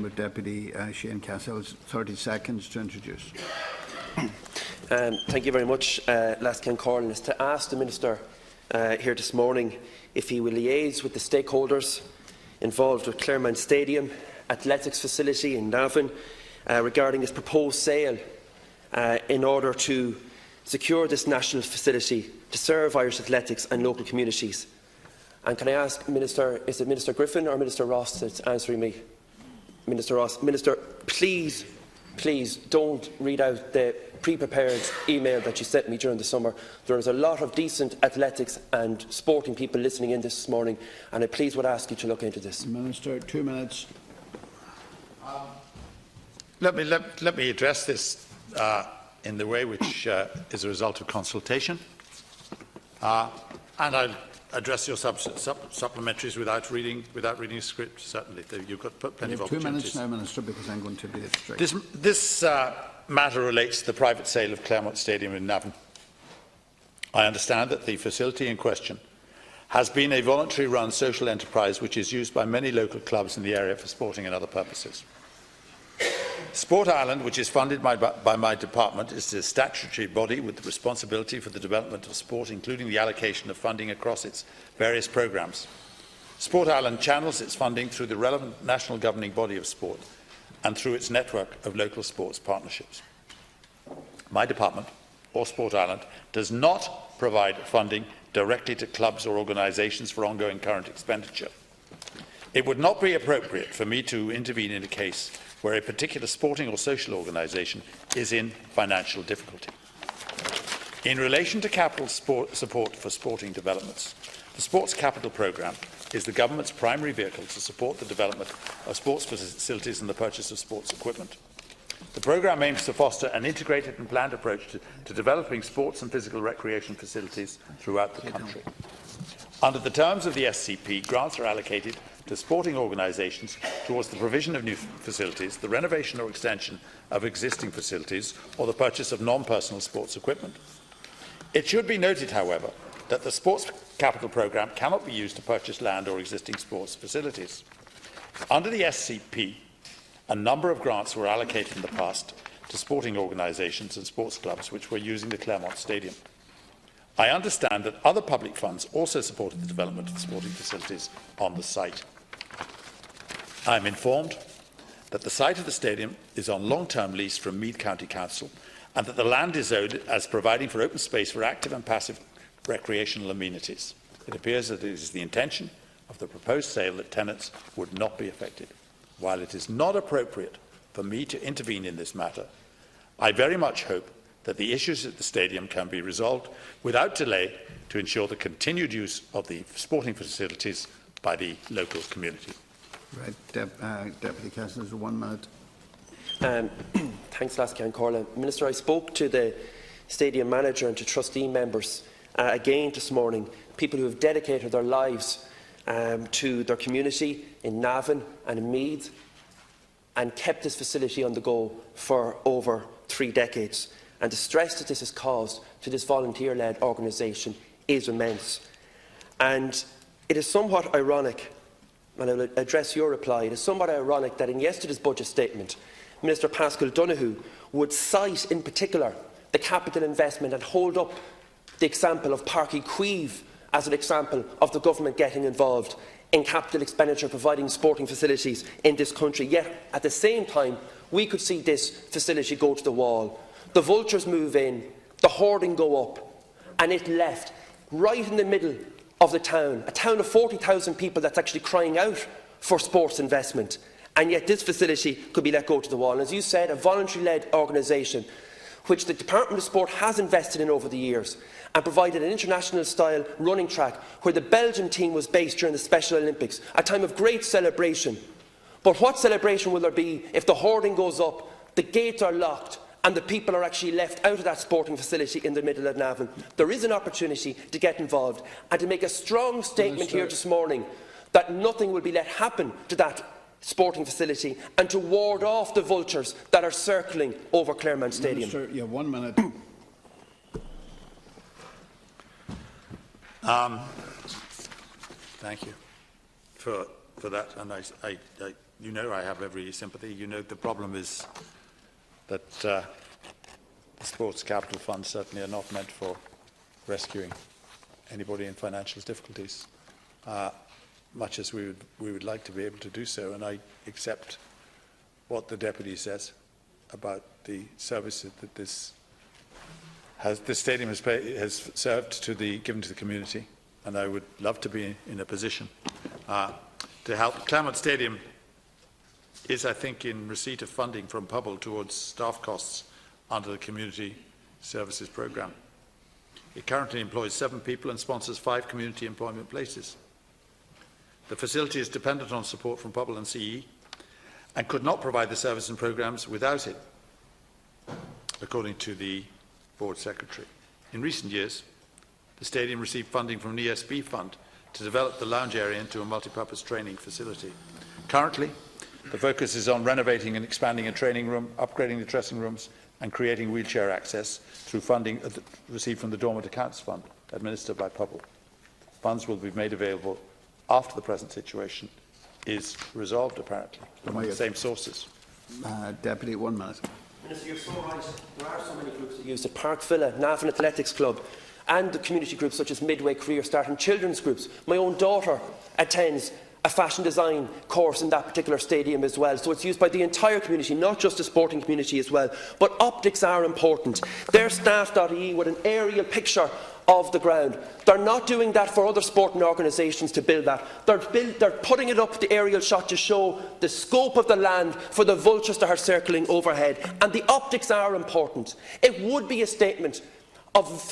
with Deputy Shane Cassells. 30 seconds to introduce. Thank you very much, Lascan Corlin. Is to ask the Minister here this morning if he will liaise with the stakeholders involved with Claremont Stadium athletics facility in Navan regarding its proposed sale in order to secure this national facility to serve Irish athletics and local communities. And can I ask, Minister, is it Minister Griffin or Minister Ross that's answering me? Minister Ross. Minister, please don't read out the pre-prepared email that you sent me during the summer. There is a lot of decent athletics and sporting people listening in this morning, and I please would ask you to look into this. Minister, 2 minutes. Let me address this in the way which is a result of consultation, and I'll address your supplementaries without reading a script. Certainly, you've got plenty of opportunities. 2 minutes now, Minister, because I'm going to be straight. This matter relates to the private sale of Claremont Stadium in Navan. I understand that the facility in question has been a voluntary run social enterprise which is used by many local clubs in the area for sporting and other purposes. Sport Ireland, which is funded by my department, is a statutory body with the responsibility for the development of sport, including the allocation of funding across its various programmes. Sport Ireland channels its funding through the relevant national governing body of sport and through its network of local sports partnerships. My department, or Sport Ireland, does not provide funding directly to clubs or organisations for ongoing current expenditure. It would not be appropriate for me to intervene in a case where a particular sporting or social organisation is in financial difficulty. In relation to capital support for sporting developments, the Sports Capital Programme is the Government's primary vehicle to support the development of sports facilities and the purchase of sports equipment. The programme aims to foster an integrated and planned approach to developing sports and physical recreation facilities throughout the country. Under the terms of the SCP, grants are allocated to sporting organisations towards the provision of new facilities, the renovation or extension of existing facilities, or the purchase of non-personal sports equipment. It should be noted, however, that the Sports Capital Programme cannot be used to purchase land or existing sports facilities. Under the SCP, a number of grants were allocated in the past to sporting organisations and sports clubs which were using the Claremont Stadium. I understand that other public funds also supported the development of the sporting facilities on the site. I am informed that the site of the stadium is on long-term lease from Meath County Council and that the land is zoned as providing for open space for active and passive recreational amenities. It appears that it is the intention of the proposed sale that tenants would not be affected. While it is not appropriate for me to intervene in this matter, I very much hope that the issues at the stadium can be resolved without delay to ensure the continued use of the sporting facilities by the local community. Right, Deputy Cassells, 1 minute. Thanks, Lascan Corlin. Minister, I spoke to the stadium manager and to trustee members again this morning, people who have dedicated their lives to their community in Navan and in Meath and kept this facility on the go for over 3 decades. And the stress that this has caused to this volunteer-led organisation is immense. And it is somewhat ironic, and I will address your reply, it is somewhat ironic that in yesterday's budget statement, Minister Paschal Donoghue would cite in particular the capital investment and hold up the example of Páirc Uí Chaoimh as an example of the government getting involved in capital expenditure providing sporting facilities in this country. Yet, at the same time, we could see this facility go to the wall. The vultures move in, the hoarding go up, and it left right in the middle of the town, a town of 40,000 people that's actually crying out for sports investment. And yet this facility could be let go to the wall. And as you said, a voluntary-led organisation which the Department of Sport has invested in over the years and provided an international-style running track where the Belgian team was based during the Special Olympics, a time of great celebration. But what celebration will there be if the hoarding goes up, the gates are locked, and the people are actually left out of that sporting facility in the middle of Navan? There is an opportunity to get involved and to make a strong statement here this morning that nothing will be let happen to that sporting facility and to ward off the vultures that are circling over Claremont Stadium. Minister, you have 1 minute. Thank you for that, and you know I have every sympathy. You know the problem is that the sports capital funds certainly are not meant for rescuing anybody in financial difficulties, much as we would like to be able to do so. And I accept what the Deputy says about the services that this stadium has served to given to the community, and I would love to be in a position to help. Claremont Stadium is, I think, in receipt of funding from Pobble towards staff costs under the Community Services Programme. It currently employs 7 people and sponsors 5 community employment places. The facility is dependent on support from Pobble and CE and could not provide the service and programmes without it, according to the Board Secretary. In recent years, the stadium received funding from an ESB fund to develop the lounge area into a multi-purpose training facility. Currently, the focus is on renovating and expanding a training room, upgrading the dressing rooms and creating wheelchair access through funding received from the Dormant Accounts Fund, administered by Pobble. Funds will be made available after the present situation is resolved, apparently, from the same sources. Deputy, 1 minute. Minister, you're so right. There are so many groups that use it. Park Villa, Navan Athletics Club, and the community groups such as Midway Career Start and children's groups. My own daughter attends a fashion design course in that particular stadium as well. So it's used by the entire community, not just the sporting community as well. But optics are important. Their staff.ie with an aerial picture of the ground. They're not doing that for other sporting organisations to build that. They're putting it up, the aerial shot, to show the scope of the land for the vultures that are circling overhead. And the optics are important. It would be a statement of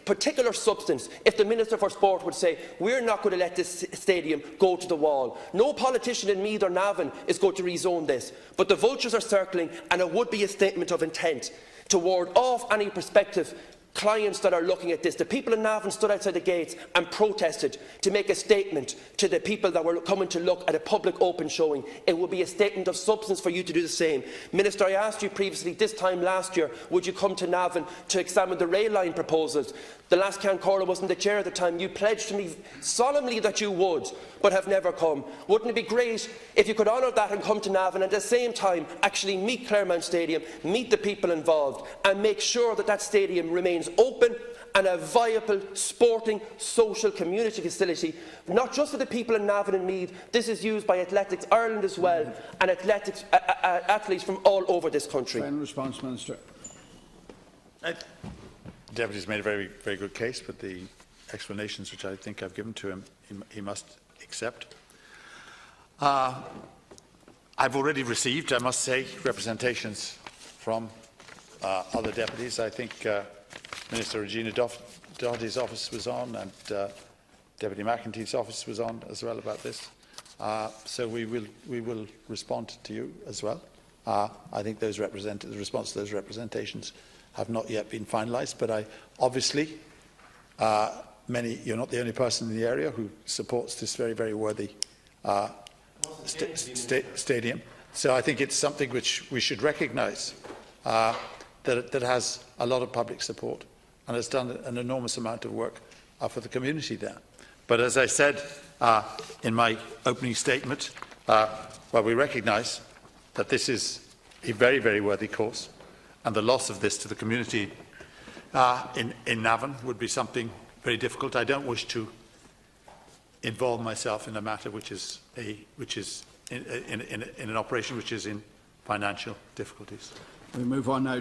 particular substance if the Minister for Sport would say, we're not going to let this stadium go to the wall. No politician in Meath or Navan is going to rezone this, but the vultures are circling, and it would be a statement of intent to ward off any prospective clients that are looking at this. The people in Navan stood outside the gates and protested to make a statement to the people that were coming to look at a public open showing. It would be a statement of substance for you to do the same. Minister, I asked you previously, this time last year, would you come to Navan to examine the rail line proposals? The last Count Corla wasn't the chair at the time. You pledged to me solemnly that you would, but have never come. Wouldn't it be great if you could honour that and come to Navan and at the same time actually meet Claremont Stadium, meet the people involved and make sure that that stadium remains open and a viable sporting, social community facility, not just for the people in Navan and Meath. This is used by Athletics Ireland as well, and athletes from all over this country. Final response, Minister. The Deputy's made a very, very good case, but the explanations which I think I've given to him, he must accept. I've already received, I must say, representations from other deputies. I think Minister Regina Doherty's office was on, and Deputy McEntee's office was on as well about this. So we will respond to you as well. I think the response to those representations have not yet been finalised, but obviously you're not the only person in the area who supports this very, very worthy stadium. So I think it's something which we should recognise that has a lot of public support and has done an enormous amount of work for the community there. But as I said in my opening statement, we recognise that this is a very, very worthy cause, and the loss of this to the community in Navan would be something very difficult. I don't wish to involve myself in a matter which is in an operation which is in financial difficulties. We move on now